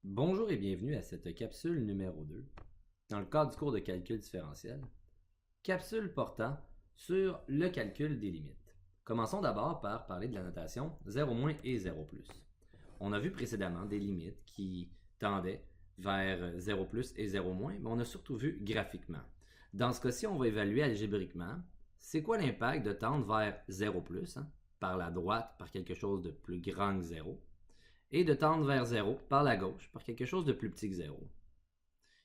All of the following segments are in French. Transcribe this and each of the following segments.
Bonjour et bienvenue à cette capsule numéro 2, dans le cadre du cours de calcul différentiel, capsule portant sur le calcul des limites. Commençons d'abord par parler de la notation 0- et 0+. On a vu précédemment des limites qui tendaient vers 0+ et 0-, mais on a surtout vu graphiquement. Dans ce cas-ci, on va évaluer algébriquement c'est quoi l'impact de tendre vers 0+, par la droite, par quelque chose de plus grand que 0, et de tendre vers 0 par la gauche, par quelque chose de plus petit que 0.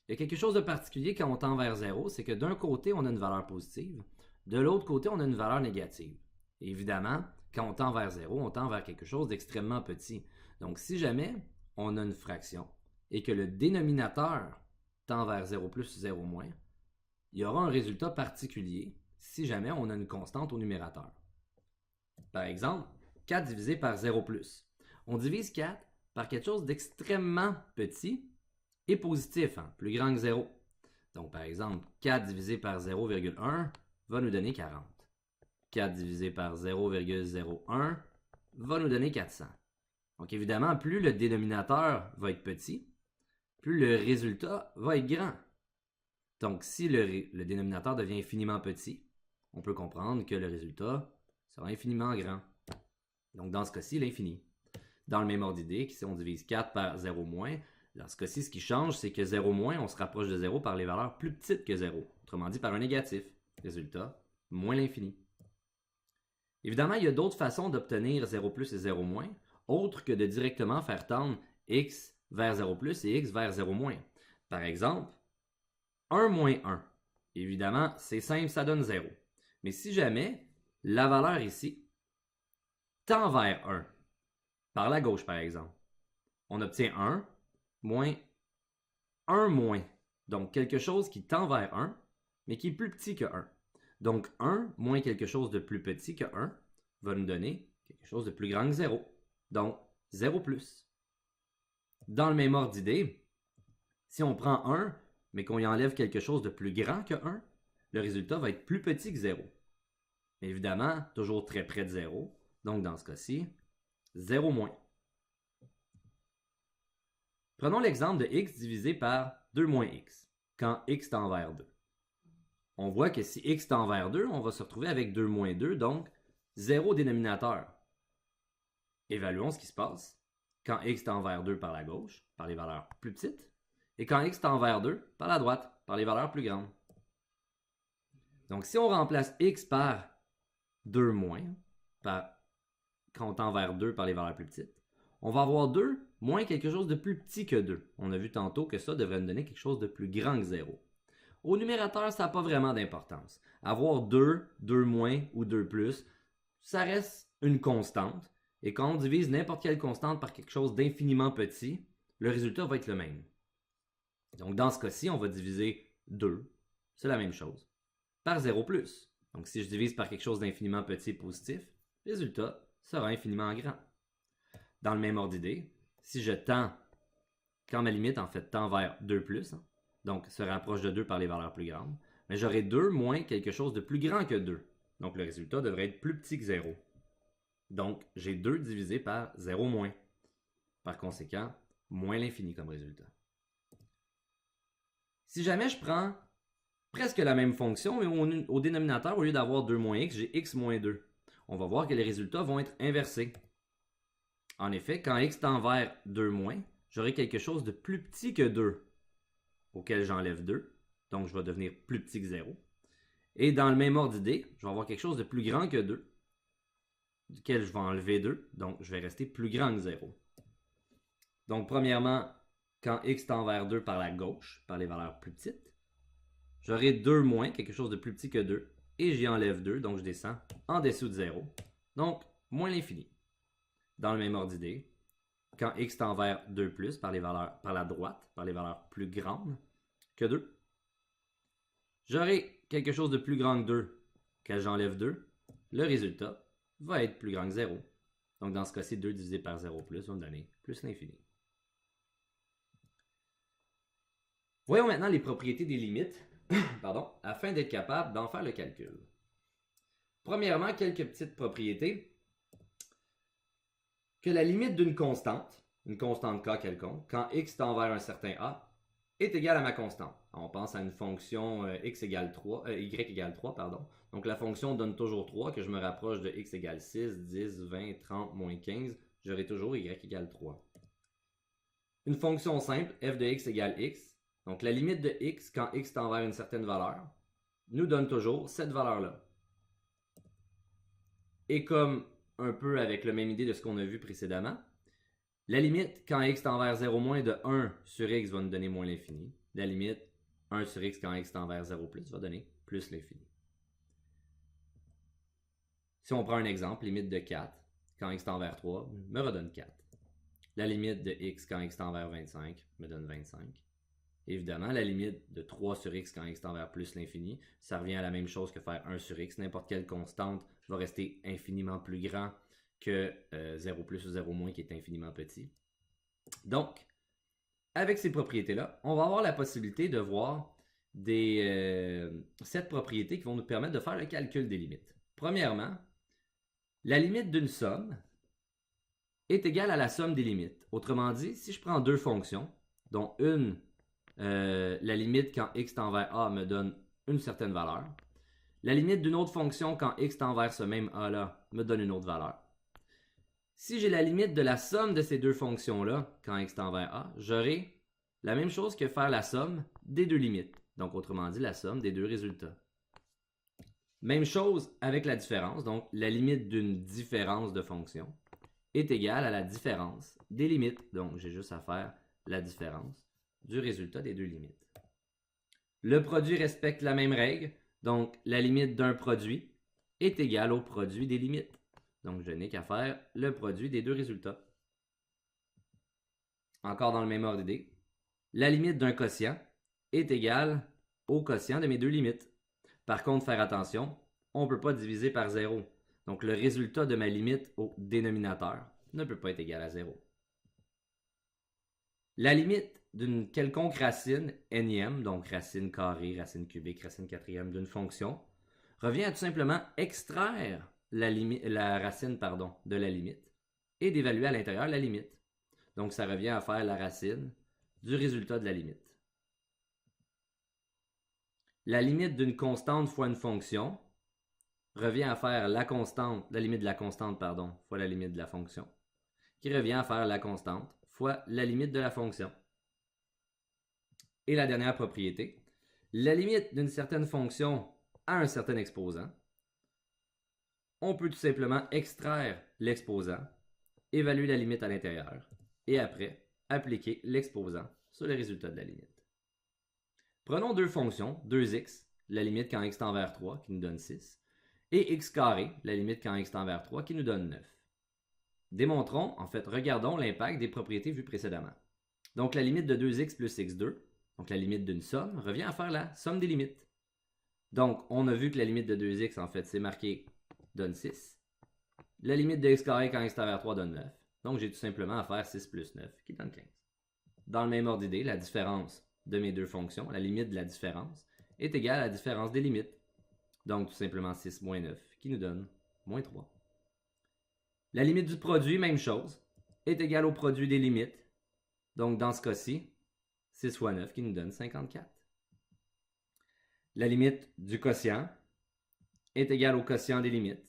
Il y a quelque chose de particulier quand on tend vers 0, c'est que d'un côté, on a une valeur positive, de l'autre côté, on a une valeur négative. Et évidemment, quand on tend vers 0, on tend vers quelque chose d'extrêmement petit. Donc, si jamais on a une fraction et que le dénominateur tend vers 0+, 0-, il y aura un résultat particulier si jamais on a une constante au numérateur. Par exemple, 4 divisé par 0+. On divise 4 par quelque chose d'extrêmement petit et positif, plus grand que 0. Donc, par exemple, 4 divisé par 0,1 va nous donner 40. 4 divisé par 0,01 va nous donner 400. Donc, évidemment, plus le dénominateur va être petit, plus le résultat va être grand. Donc, si le dénominateur devient infiniment petit, on peut comprendre que le résultat sera infiniment grand. Donc, dans ce cas-ci, l'infini. Dans le même ordre d'idée, si on divise 4 par 0-, dans ce cas-ci, ce qui change, c'est que 0-, on se rapproche de 0 par les valeurs plus petites que 0. Autrement dit, par un négatif. Résultat, moins l'infini. Évidemment, il y a d'autres façons d'obtenir 0+ et 0-, autres que de directement faire tendre x vers 0+ et x vers 0-. Par exemple, 1 moins 1. Évidemment, c'est simple, ça donne 0. Mais si jamais la valeur ici tend vers 1, par la gauche par exemple, on obtient 1 moins 1 moins. Donc quelque chose qui tend vers 1, mais qui est plus petit que 1. Donc 1 moins quelque chose de plus petit que 1 va nous donner quelque chose de plus grand que 0. Donc 0+. Dans le même ordre d'idée, si on prend 1, mais qu'on y enlève quelque chose de plus grand que 1, le résultat va être plus petit que 0. Mais évidemment, toujours très près de 0. Donc dans ce cas-ci, 0-. Prenons l'exemple de x divisé par 2 moins x, quand x tend vers 2. On voit que si x tend vers 2, on va se retrouver avec 2 moins 2, donc 0 dénominateur. Évaluons ce qui se passe quand x tend vers 2 par la gauche, par les valeurs plus petites, et quand x tend vers 2 par la droite, par les valeurs plus grandes. Donc si on remplace x par 2 moins, quand on tend vers 2 par les valeurs plus petites, on va avoir 2 moins quelque chose de plus petit que 2. On a vu tantôt que ça devrait nous donner quelque chose de plus grand que 0. Au numérateur, ça n'a pas vraiment d'importance. Avoir 2, 2 moins ou 2 plus, ça reste une constante. Et quand on divise n'importe quelle constante par quelque chose d'infiniment petit, le résultat va être le même. Donc dans ce cas-ci, on va diviser 2, c'est la même chose, par 0+. Donc si je divise par quelque chose d'infiniment petit et positif, le résultat sera infiniment grand. Dans le même ordre d'idée, si je tends, quand ma limite en fait tend vers 2+, donc se rapproche de 2 par les valeurs plus grandes, mais j'aurai 2 moins quelque chose de plus grand que 2. Donc le résultat devrait être plus petit que 0. Donc j'ai 2 divisé par 0-. Par conséquent, moins l'infini comme résultat. Si jamais je prends presque la même fonction, mais au dénominateur, au lieu d'avoir 2 moins x, j'ai x moins 2. On va voir que les résultats vont être inversés. En effet, quand x tend vers 2 moins, j'aurai quelque chose de plus petit que 2, auquel j'enlève 2, donc je vais devenir plus petit que 0. Et dans le même ordre d'idée, je vais avoir quelque chose de plus grand que 2, duquel je vais enlever 2, donc je vais rester plus grand que 0. Donc premièrement, quand x tend vers 2 par la gauche, par les valeurs plus petites, j'aurai 2 moins, quelque chose de plus petit que 2, et j'y enlève 2, donc je descends en dessous de 0, donc moins l'infini. Dans le même ordre d'idée, quand x tend vers 2 plus par la droite, par les valeurs plus grandes que 2, j'aurai quelque chose de plus grand que 2, quand j'enlève 2, le résultat va être plus grand que 0. Donc dans ce cas-ci, 2 divisé par 0 plus va me donner plus l'infini. Voyons maintenant les propriétés des limites afin d'être capable d'en faire le calcul. Premièrement, quelques petites propriétés. Que la limite d'une constante une constante k quelconque, quand x tend vers un certain a, est égal à ma constante. On pense à une fonction x égale 3, y égale 3, pardon. Donc la fonction donne toujours 3, que je me rapproche de x égale 6, 10, 20, 30, moins 15, j'aurai toujours y égale 3. Une fonction simple, f de x égale x, donc la limite de x quand x tend vers une certaine valeur, nous donne toujours cette valeur-là. Et comme un peu avec la même idée de ce qu'on a vu précédemment, la limite quand x tend vers 0 moins de 1 sur x va nous donner moins l'infini. La limite 1 sur x quand x tend vers 0 plus va donner plus l'infini. Si on prend un exemple, limite de 4 quand x tend vers 3 me redonne 4. La limite de x quand x tend vers 25 me donne 25. Évidemment, la limite de 3 sur x quand x tend vers plus l'infini, ça revient à la même chose que faire 1 sur x. N'importe quelle constante va rester infiniment plus grand que 0 plus ou 0 moins qui est infiniment petit. Donc, avec ces propriétés-là, on va avoir la possibilité de voir 7 propriétés qui vont nous permettre de faire le calcul des limites. Premièrement, la limite d'une somme est égale à la somme des limites. Autrement dit, si je prends deux fonctions, dont une, la limite quand x tend vers a me donne une certaine valeur, la limite d'une autre fonction quand x tend vers ce même a-là me donne une autre valeur. Si j'ai la limite de la somme de ces deux fonctions-là quand x tend vers a, j'aurai la même chose que faire la somme des deux limites. Donc, autrement dit, la somme des deux résultats. Même chose avec la différence. Donc, la limite d'une différence de fonction est égale à la différence des limites. Donc, j'ai juste à faire la différence du résultat des deux limites. Le produit respecte la même règle. Donc, la limite d'un produit est égale au produit des limites. Donc, je n'ai qu'à faire le produit des deux résultats. Encore dans le même ordre d'idée, la limite d'un quotient est égale au quotient de mes deux limites. Par contre, faire attention, on ne peut pas diviser par 0. Donc, le résultat de ma limite au dénominateur ne peut pas être égal à 0. La limite d'une quelconque racine énième, donc racine carrée, racine cubique, racine quatrième d'une fonction, revient à tout simplement extraire la racine de la limite et d'évaluer à l'intérieur la limite. Donc, ça revient à faire la racine du résultat de la limite. La limite d'une constante fois une fonction revient à faire la limite de la constante, fois la limite de la fonction, qui revient à faire la constante fois la limite de la fonction. Et la dernière propriété, la limite d'une certaine fonction à un certain exposant, on peut tout simplement extraire l'exposant, évaluer la limite à l'intérieur, et après, appliquer l'exposant sur le résultat de la limite. Prenons deux fonctions, 2x, la limite quand x tend vers 3, qui nous donne 6, et x carré, la limite quand x tend vers 3, qui nous donne 9. Démontrons, regardons l'impact des propriétés vues précédemment. Donc, la limite de 2x plus x2, donc la limite d'une somme, revient à faire la somme des limites. Donc, on a vu que la limite de 2x, c'est marqué, donne 6. La limite de x carré quand x tend vers 3 donne 9. Donc, j'ai tout simplement à faire 6 plus 9, qui donne 15. Dans le même ordre d'idée, la différence de mes deux fonctions, la limite de la différence, est égale à la différence des limites. Donc, tout simplement 6 moins 9, qui nous donne moins 3. La limite du produit, même chose, est égale au produit des limites. Donc, dans ce cas-ci, 6 fois 9, qui nous donne 54. La limite du quotient est égale au quotient des limites.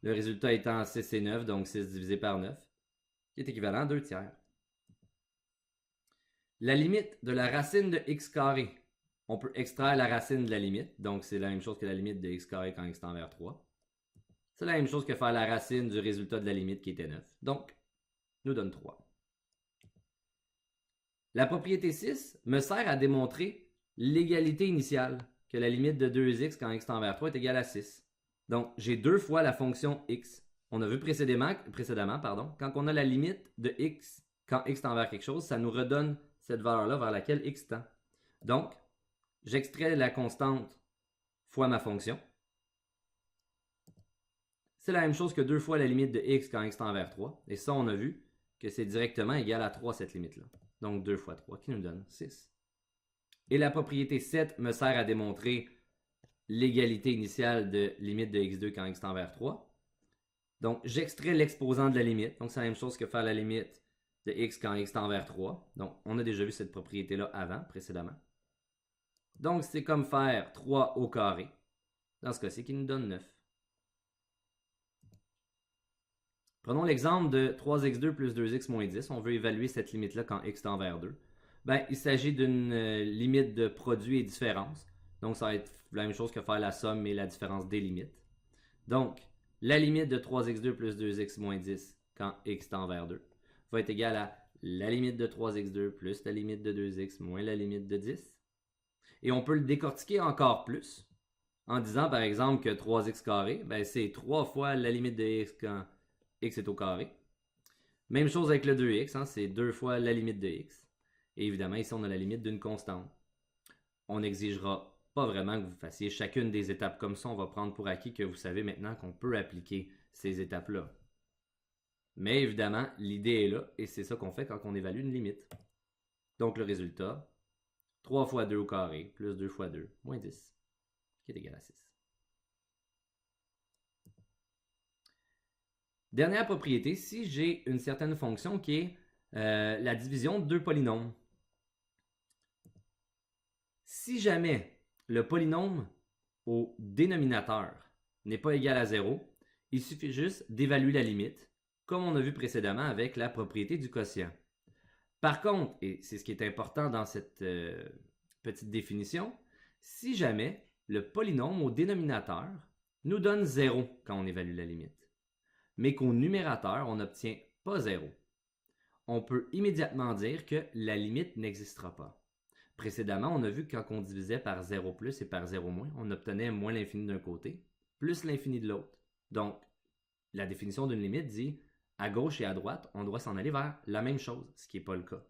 Le résultat étant 6 et 9, donc 6 divisé par 9, qui est équivalent à 2 tiers. La limite de la racine de x carré, on peut extraire la racine de la limite, donc c'est la même chose que la limite de x carré quand x tend vers 3. C'est la même chose que faire la racine du résultat de la limite qui était 9. Donc, nous donne 3. La propriété 6 me sert à démontrer l'égalité initiale, que la limite de 2x quand x tend vers 3 est égale à 6. Donc, j'ai deux fois la fonction x. On a vu précédemment, quand on a la limite de x quand x tend vers quelque chose, ça nous redonne cette valeur-là vers laquelle x tend. Donc, j'extrais la constante fois ma fonction. C'est la même chose que 2 fois la limite de x quand x tend vers 3. Et ça, on a vu que c'est directement égal à 3 cette limite-là. Donc 2 fois 3 qui nous donne 6. Et la propriété 7 me sert à démontrer l'égalité initiale de limite de x2 quand x tend vers 3. Donc j'extrais l'exposant de la limite. Donc c'est la même chose que faire la limite de x quand x tend vers 3. Donc, on a déjà vu cette propriété-là avant, précédemment. Donc, c'est comme faire 3 au carré, dans ce cas-ci, qui nous donne 9. Prenons l'exemple de 3x2 plus 2x moins 10. On veut évaluer cette limite-là quand x tend vers 2. Ben, il s'agit d'une limite de produit et différence. Donc, ça va être la même chose que faire la somme et la différence des limites. Donc, la limite de 3x2 plus 2x moins 10 quand x tend vers 2 va être égale à la limite de 3x2 plus la limite de 2x moins la limite de 10. Et on peut le décortiquer encore plus en disant par exemple que 3x carré, ben, c'est 3 fois la limite de x quand x est au carré. Même chose avec le 2x, hein, c'est 2 fois la limite de x. Et évidemment, ici, on a la limite d'une constante. On n'exigera pas vraiment que vous fassiez chacune des étapes comme ça. On va prendre pour acquis que vous savez maintenant qu'on peut appliquer ces étapes-là. Mais évidemment, l'idée est là, et c'est ça qu'on fait quand on évalue une limite. Donc le résultat, 3 fois 2 au carré, plus 2 fois 2, moins 10, qui est égal à 6. Dernière propriété, si j'ai une certaine fonction qui est la division de deux polynômes. Si jamais le polynôme au dénominateur n'est pas égal à 0, il suffit juste d'évaluer la limite, comme on a vu précédemment avec la propriété du quotient. Par contre, et c'est ce qui est important dans cette petite définition, si jamais le polynôme au dénominateur nous donne 0 quand on évalue la limite, mais qu'au numérateur, on n'obtient pas 0, on peut immédiatement dire que la limite n'existera pas. Précédemment, on a vu que quand on divisait par 0 plus et par 0 moins, on obtenait moins l'infini d'un côté, plus l'infini de l'autre. Donc, la définition d'une limite dit à gauche et à droite, on doit s'en aller vers la même chose, ce qui n'est pas le cas.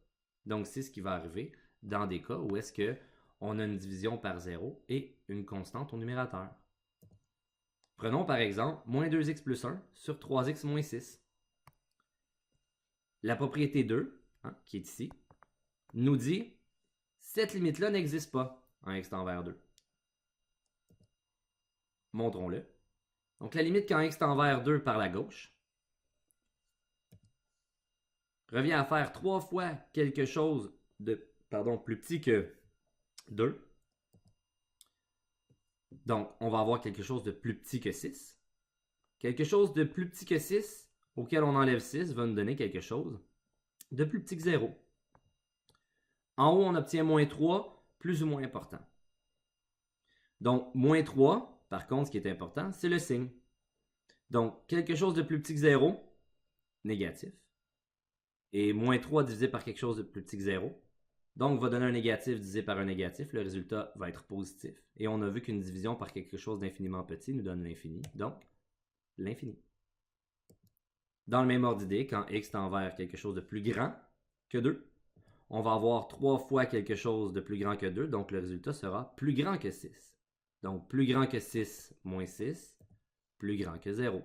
Donc, c'est ce qui va arriver dans des cas où est-ce qu'on a une division par 0 et une constante au numérateur. Prenons par exemple moins 2x plus 1 sur 3x moins 6. La propriété 2, hein, qui est ici, nous dit cette limite-là n'existe pas en x tend vers 2. Montrons-le. Donc la limite quand x tend vers 2 par la gauche revient à faire 3 fois quelque chose de plus petit que 2. Donc, on va avoir quelque chose de plus petit que 6. Quelque chose de plus petit que 6, auquel on enlève 6, va nous donner quelque chose de plus petit que 0. En haut, on obtient moins 3, plus ou moins important. Donc, moins 3, par contre, ce qui est important, c'est le signe. Donc, quelque chose de plus petit que 0, négatif. Et moins 3 divisé par quelque chose de plus petit que 0. Donc, va donner un négatif divisé par un négatif. Le résultat va être positif. Et on a vu qu'une division par quelque chose d'infiniment petit nous donne l'infini. Donc, l'infini. Dans le même ordre d'idée, quand x tend vers quelque chose de plus grand que 2, on va avoir 3 fois quelque chose de plus grand que 2. Donc, le résultat sera plus grand que 6. Donc, plus grand que 6 moins 6, plus grand que 0.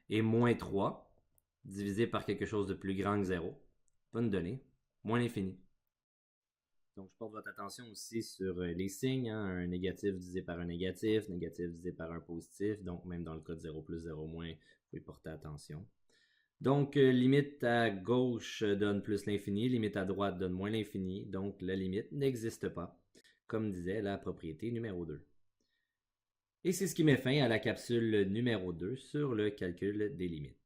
Et moins 3 divisé par quelque chose de plus grand que 0 va nous donner moins l'infini. Donc, je porte votre attention aussi sur les signes, hein, un négatif divisé par un négatif divisé par un positif. Donc, même dans le cas de 0 plus 0 moins, il faut y porter attention. Donc, limite à gauche donne plus l'infini, limite à droite donne moins l'infini. Donc, la limite n'existe pas, comme disait la propriété numéro 2. Et c'est ce qui met fin à la capsule numéro 2 sur le calcul des limites.